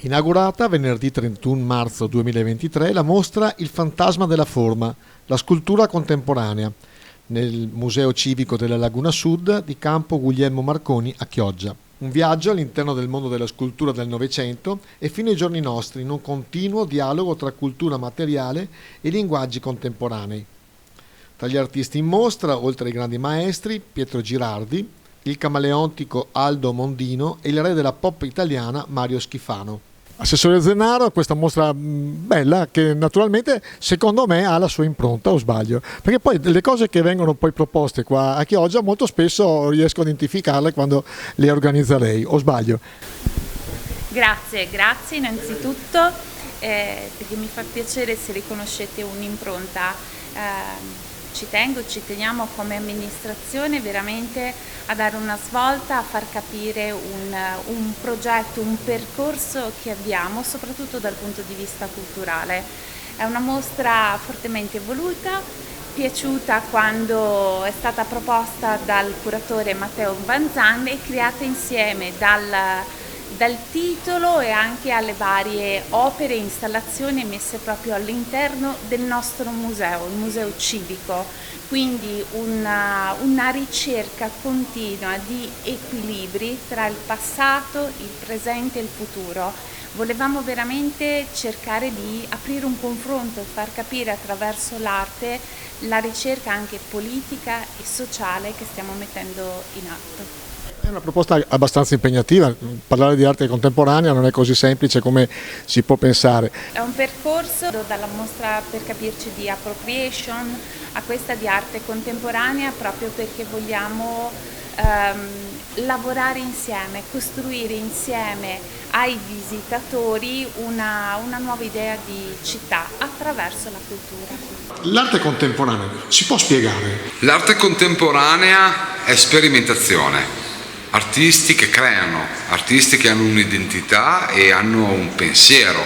Inaugurata venerdì 31 marzo 2023 la mostra Il fantasma della forma, la scultura contemporanea, nel Museo Civico della Laguna Sud di Campo Guglielmo Marconi a Chioggia. Un viaggio all'interno del mondo della scultura del Novecento e fino ai giorni nostri in un continuo dialogo tra cultura materiale e linguaggi contemporanei. Tra gli artisti in mostra, oltre ai grandi maestri, Pietro Girardi, il camaleontico Aldo Mondino e il re della pop italiana Mario Schifano. Assessore Zennaro, questa mostra bella che naturalmente secondo me ha la sua impronta, o sbaglio? Perché poi le cose che vengono poi proposte qua a Chioggia molto spesso riesco a identificarle quando le organizza lei, o sbaglio? Grazie innanzitutto perché mi fa piacere se riconoscete un'impronta. Ci teniamo come amministrazione veramente a dare una svolta, a far capire un progetto, un percorso che abbiamo, soprattutto dal punto di vista culturale. È una mostra fortemente voluta, piaciuta quando è stata proposta dal curatore Matteo Banzan e creata insieme dal titolo e anche alle varie opere e installazioni messe proprio all'interno del nostro museo, il museo civico, quindi una ricerca continua di equilibri tra il passato, il presente e il futuro. Volevamo veramente cercare di aprire un confronto e far capire attraverso l'arte la ricerca anche politica e sociale che stiamo mettendo in atto. È una proposta abbastanza impegnativa, parlare di arte contemporanea non è così semplice come si può pensare. È un percorso dalla mostra, per capirci, di appropriation a questa di arte contemporanea, proprio perché vogliamo lavorare insieme, costruire insieme ai visitatori una nuova idea di città attraverso la cultura. L'arte contemporanea si può spiegare? L'arte contemporanea è sperimentazione. Artisti che creano, artisti che hanno un'identità e hanno un pensiero.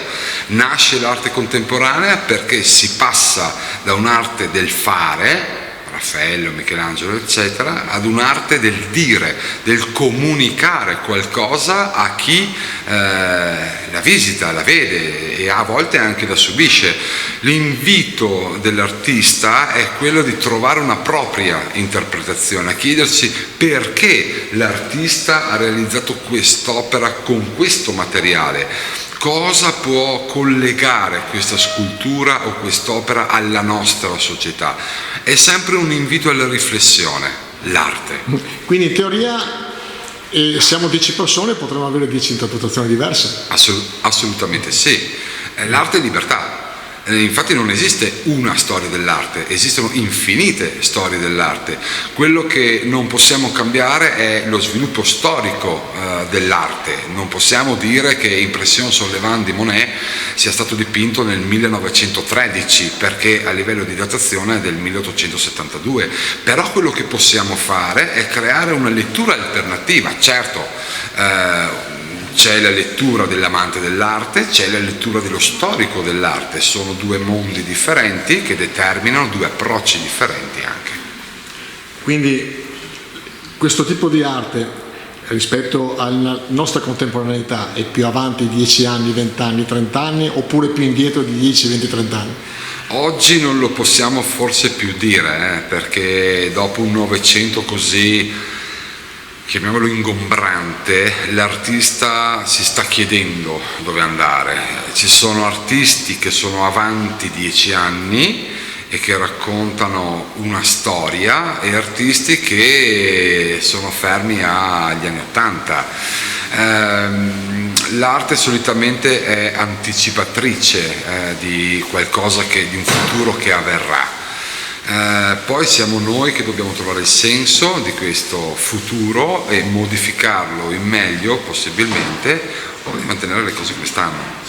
Nasce l'arte contemporanea perché si passa da un'arte del fare, Raffaello, Michelangelo eccetera, ad un'arte del dire, del comunicare qualcosa a chi la visita, la vede e a volte anche la subisce. L'invito dell'artista è quello di trovare una propria interpretazione, a chiedersi perché l'artista ha realizzato quest'opera con questo materiale. Cosa può collegare questa scultura o quest'opera alla nostra società? È sempre un invito alla riflessione, l'arte. Quindi in teoria siamo 10 persone, potremmo avere 10 interpretazioni diverse? Assolutamente sì. L'arte è libertà. Infatti non esiste una storia dell'arte, esistono infinite storie dell'arte. Quello che non possiamo cambiare è lo sviluppo storico dell'arte. Non possiamo dire che Impression sur le Vents di Monet sia stato dipinto nel 1913 perché a livello di datazione è del 1872. Però quello che possiamo fare è creare una lettura alternativa. Certo, c'è la lettura dell'amante dell'arte, c'è la lettura dello storico dell'arte, sono due mondi differenti che determinano due approcci differenti anche. Quindi questo tipo di arte rispetto alla nostra contemporaneità è più avanti 10 anni, 20 anni, 30 anni oppure più indietro di 10, 20, 30 anni? Oggi non lo possiamo forse più dire, perché dopo un Novecento così, chiamiamolo ingombrante, l'artista si sta chiedendo dove andare. Ci sono artisti che sono avanti 10 anni e che raccontano una storia e artisti che sono fermi agli anni 80. L'arte solitamente è anticipatrice di qualcosa di un futuro che avverrà. Poi siamo noi che dobbiamo trovare il senso di questo futuro e modificarlo in meglio possibilmente o mantenere le cose come stanno.